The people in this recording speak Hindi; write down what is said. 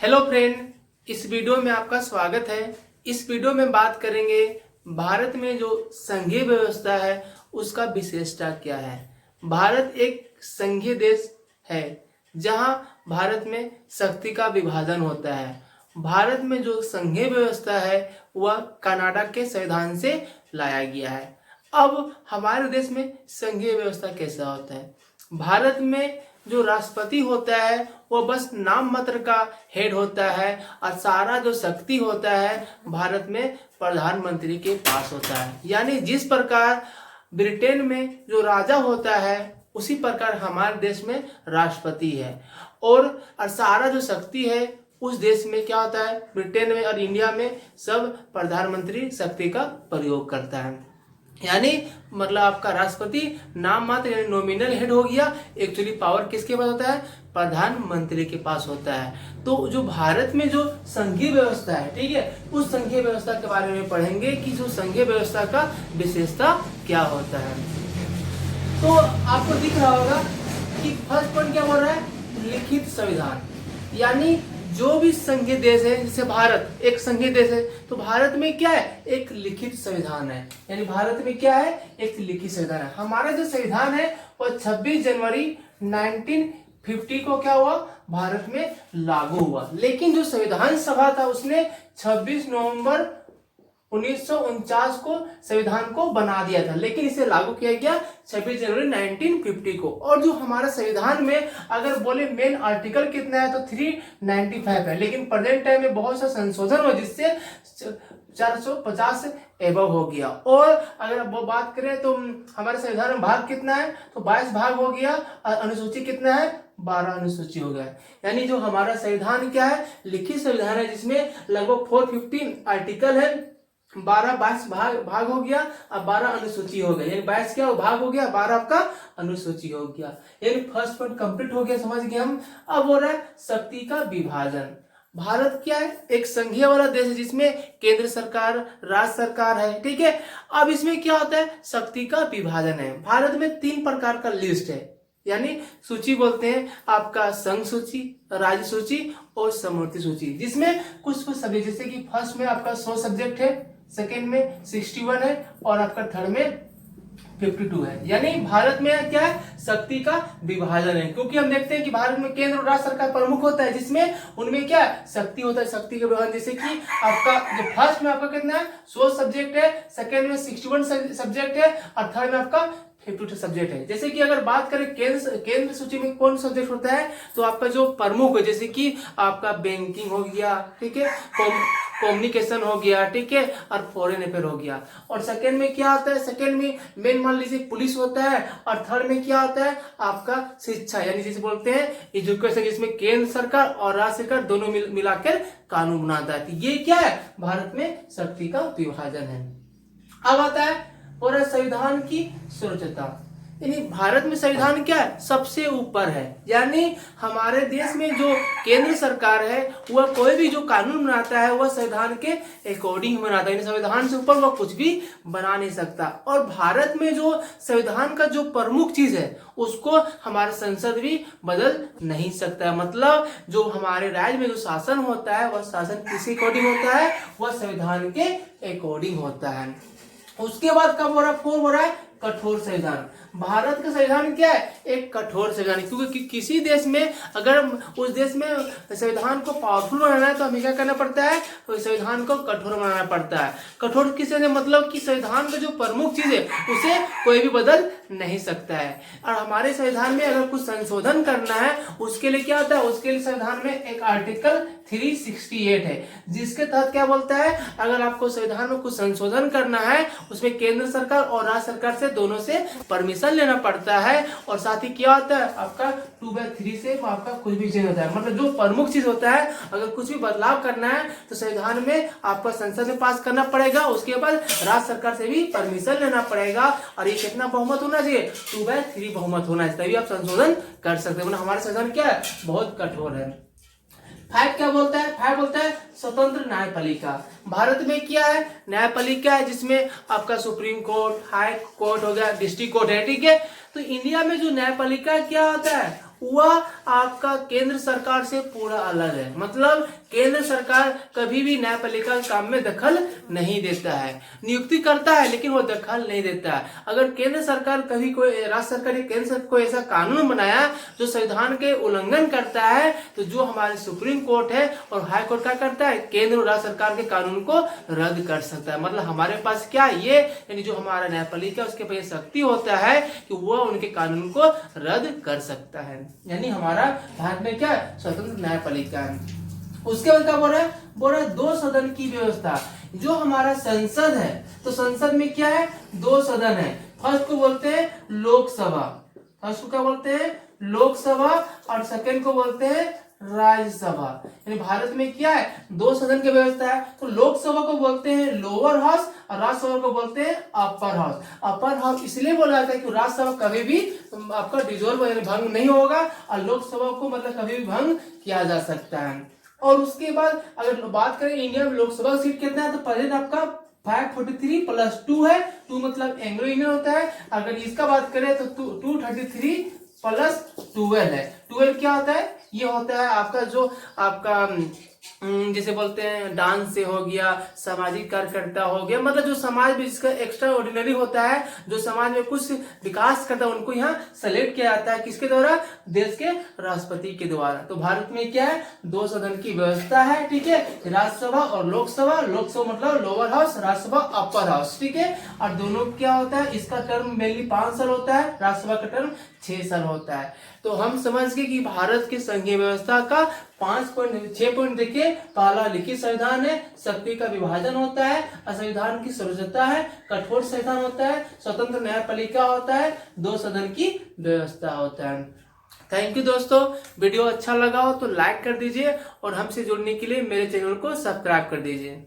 हेलो फ्रेंड, इस वीडियो में आपका स्वागत है। इस वीडियो में बात करेंगे भारत में जो संघीय व्यवस्था है उसका विशेषता क्या है। भारत एक संघीय देश है जहां भारत में शक्ति का विभाजन होता है। भारत में जो संघीय व्यवस्था है वह कनाडा के संविधान से लाया गया है। अब हमारे देश में संघीय व्यवस्था कैसा होता है। भारत में जो राष्ट्रपति होता है वो बस नाम मात्र का हेड होता है और सारा जो शक्ति होता है भारत में प्रधानमंत्री के पास होता है। यानी जिस प्रकार ब्रिटेन में जो राजा होता है उसी प्रकार हमारे देश में राष्ट्रपति है और सारा जो शक्ति है उस देश में क्या होता है, ब्रिटेन में और इंडिया में सब प्रधानमंत्री शक्ति का प्रयोग करता है। यानी मतलब आपका राष्ट्रपति नाम मात्र यानी नॉमिनल हेड हो गया, एक्चुअली पावर किसके पास होता है, प्रधानमंत्री के पास होता है। तो जो भारत में जो संघीय व्यवस्था है, ठीक है, उस संघीय व्यवस्था के बारे में पढ़ेंगे कि जो संघीय व्यवस्था का विशेषता क्या होता है। तो आपको दिख रहा होगा कि फर्स्ट पॉइंट क्या बोल रहा है, लिखित संविधान। यानी जो भी संघीय देश है, जैसे भारत एक संघीय देश है तो भारत में क्या है, एक लिखित संविधान है। यानी भारत में क्या है, एक लिखित संविधान है। हमारा जो संविधान है वह 26 जनवरी 1950 को क्या हुआ, भारत में लागू हुआ। लेकिन जो संविधान सभा था उसने 26 नवंबर 1949 को संविधान को बना दिया था, लेकिन इसे लागू किया गया 26 जनवरी 1950 को। और जो हमारा संविधान में अगर बोले मेन आर्टिकल कितना है तो 395 है, लेकिन प्रेजेंट टाइम में बहुत सा संशोधन हुआ जिससे 450 एबव हो गया। और अगर वो बात करें तो हमारे संविधान में भाग कितना है तो 22 भाग हो गया और अनुसूची कितना है, 12 अनुसूची हो गया। यानी जो हमारा संविधान क्या है, लिखित संविधान है जिसमें लगभग 450 आर्टिकल है, 22 भाग हो गया अब 12 अनुसूची हो गया। यानी 22 क्या भाग हो गया, 12 आपका अनुसूची हो गया। यानी फर्स्ट पॉइंट कंप्लीट हो गया, समझ गए हम। अब हो रहा है शक्ति का विभाजन। भारत क्या है, एक संघीय वाला देश है जिसमें केंद्र सरकार, राज्य सरकार है, ठीक है। अब इसमें क्या होता है, शक्ति का विभाजन है। भारत में 3 प्रकार का लिस्ट है, यानी सूची बोलते हैं आपका, संघ सूची, राज्य सूची और समवर्ती सूची, जिसमें कुछ सब्जेक्ट जैसे कि फर्स्ट में आपका 100 सब्जेक्ट है, सेकेंड में 61 है और आपका थर्ड में 52 है। यानी भारत में क्या है, शक्ति का विभाजन है। क्योंकि हम देखते हैं कि भारत में केंद्र और राज्य सरकार प्रमुख होता है जिसमें उनमें क्या शक्ति होता है, शक्ति का विभाजन। जैसे कि आपका जो फर्स्ट में आपका कितना है, 100 सब्जेक्ट है, सेकेंड में 61 सब्जेक्ट है और थर्ड में आपका 52 सब्जेक्ट है। जैसे कि अगर बात करें केंद्र सूची में कौन सब्जेक्ट होता है तो आपका जो प्रमुख है, जैसे कि आपका बैंकिंग हो गया, ठीक है, कम्युनिकेशन हो गया, ठीक है, और फॉरेन अफेयर हो गया। और सेकंड में क्या आता है, सेकंड में मेन मान लीजिए पुलिस होता है और थर्ड में क्या आता है आपका शिक्षा, यानी जिसे बोलते हैं एजुकेशन, जिसमें केंद्र सरकार और राज्य सरकार दोनों मिलाकर कानून बनाता है। ये क्या है, भारत में शक्ति का विभाजन है। अब आता है और संविधान की सर्वोच्चता। यानी भारत में संविधान क्या है, सबसे ऊपर है। यानी हमारे देश में जो केंद्र सरकार है वह कोई भी जो कानून बनाता है वह संविधान के अकॉर्डिंग बनाता है, संविधान से ऊपर वह कुछ भी बना नहीं सकता। और भारत में जो संविधान का जो प्रमुख चीज है उसको हमारा संसद भी बदल नहीं सकता है। मतलब जो हमारे राज्य में जो शासन होता है वह शासन किसके अकॉर्डिंग होता है, वह संविधान के अकॉर्डिंग होता है। उसके बाद कब हो रहा है, 4 हो रहा है कठोर संविधान। भारत का संविधान क्या है, एक कठोर संविधान, क्योंकि किसी देश में अगर उस देश में संविधान को पावरफुल बनाना है तो हमें क्या करना पड़ता है, तो संविधान को कठोर बनाना पड़ता है। कठोर किसे मतलब कि संविधान का जो प्रमुख चीज है उसे कोई भी बदल नहीं सकता है। और हमारे संविधान में अगर कुछ संशोधन करना है उसके लिए क्या होता है, उसके लिए संविधान में एक आर्टिकल 368 है जिसके तहत क्या बोलता है, अगर आपको संविधान में कुछ संशोधन करना है उसमें केंद्र सरकार और राज्य सरकार से दोनों से परमिशन लेना पड़ता है। और साथ ही क्या होता है आपका 2/3 से आपका कुछ भी चेंज होता है। मतलब जो प्रमुख चीज होता है अगर कुछ भी बदलाव करना है तो संविधान में आपका संसद में पास करना पड़ेगा, उसके बाद राज्य सरकार से भी परमिशन लेना पड़ेगा। और ये कितना बहुमत होना चाहिए, 2/3 बहुमत होना चाहिए, तभी आप संशोधन कर सकते हैं। हमारा संविधान क्या है, बहुत कठोर है। 5 क्या बोलता है, 5 बोलता है स्वतंत्र न्यायपालिका। भारत में क्या है, न्यायपालिका है जिसमें आपका सुप्रीम कोर्ट, हाई कोर्ट हो गया, डिस्ट्रिक्ट कोर्ट है, ठीक है। तो इंडिया में जो न्यायपालिका क्या होता है वह आपका केंद्र सरकार से पूरा अलग है। मतलब केंद्र सरकार कभी भी न्यायपालिका के काम में दखल नहीं देता है, नियुक्ति करता है लेकिन वो दखल नहीं देता है। अगर केंद्र सरकार कभी कोई राज्य सरकार या केंद्र सरकार कोई ऐसा कानून बनाया जो संविधान के उल्लंघन करता है, तो जो हमारे सुप्रीम कोर्ट है और हाई कोर्ट क्या करता है, केंद्र और राज्य सरकार के कानून को रद्द कर सकता है। मतलब हमारे पास क्या ये, यानी जो हमारा न्यायपालिका उसके पास शक्ति होता है कि वह उनके कानून को रद्द कर सकता है। यानी हमारा भारत में क्या स्वतंत्र न्यायपालिका है। उसके बाद क्या बोल रहा है 2 सदन की व्यवस्था। जो हमारा संसद है, तो संसद में क्या है, 2 सदन है। फर्स्ट को बोलते हैं लोकसभा, फर्स्ट को क्या बोलते हैं, लोकसभा, और सेकंड को बोलते हैं राज्यसभा। यानी भारत में क्या है, 2 सदन की व्यवस्था है। तो लोकसभा को बोलते हैं लोअर हाउस और राज्यसभा को बोलते हैं अपर हाउस। अपर हाउस इसलिए बोला जाता है कि राज्यसभा कभी भी आपका डिसॉल्व यानी भंग नहीं होगा, और लोकसभा को मतलब कभी भी भंग किया जा सकता है। और उसके बाद अगर बात करें इंडिया में लोकसभा सीट कितना है, तो प्रेजेंट आपका 543 प्लस 2 है। 2 मतलब एंग्लो इंडियन होता है। अगर इसका बात करें तो 233 प्लस 12 है। 12 क्या होता है, ये होता है आपका जो आपका जैसे बोलते हैं डांस से हो गया, सामाजिक कार्यकर्ता हो गया, मतलब जो समाज में जिसका एक्स्ट्रा ऑर्डिनरी होता है, जो समाज में कुछ विकास करता है, उनको यहाँ सेलेक्ट किया जाता है। किसके द्वारा, देश के राष्ट्रपति के द्वारा। तो भारत में क्या है, 2 सदन की व्यवस्था है, ठीक है, राज्यसभा और लोकसभा। लोकसभा मतलब lower house, Rajya Sabha upper house, ठीक है। और दोनों क्या होता है, इसका टर्म मेनली 5 साल होता है, राज्यसभा का टर्म 6 साल होता है। तो हम समझ गए कि भारत की संघीय व्यवस्था का 6 पॉइंट देखिए। पहला लिखित संविधान है, शक्ति का विभाजन होता है, असंविधान की सर्वोच्चता है, कठोर संविधान होता है, स्वतंत्र न्यायपालिका होता है, 2 सदन की व्यवस्था होता है। थैंक यू दोस्तों, वीडियो अच्छा लगा हो तो लाइक कर दीजिए और हमसे जुड़ने के लिए मेरे चैनल को सब्सक्राइब कर दीजिए।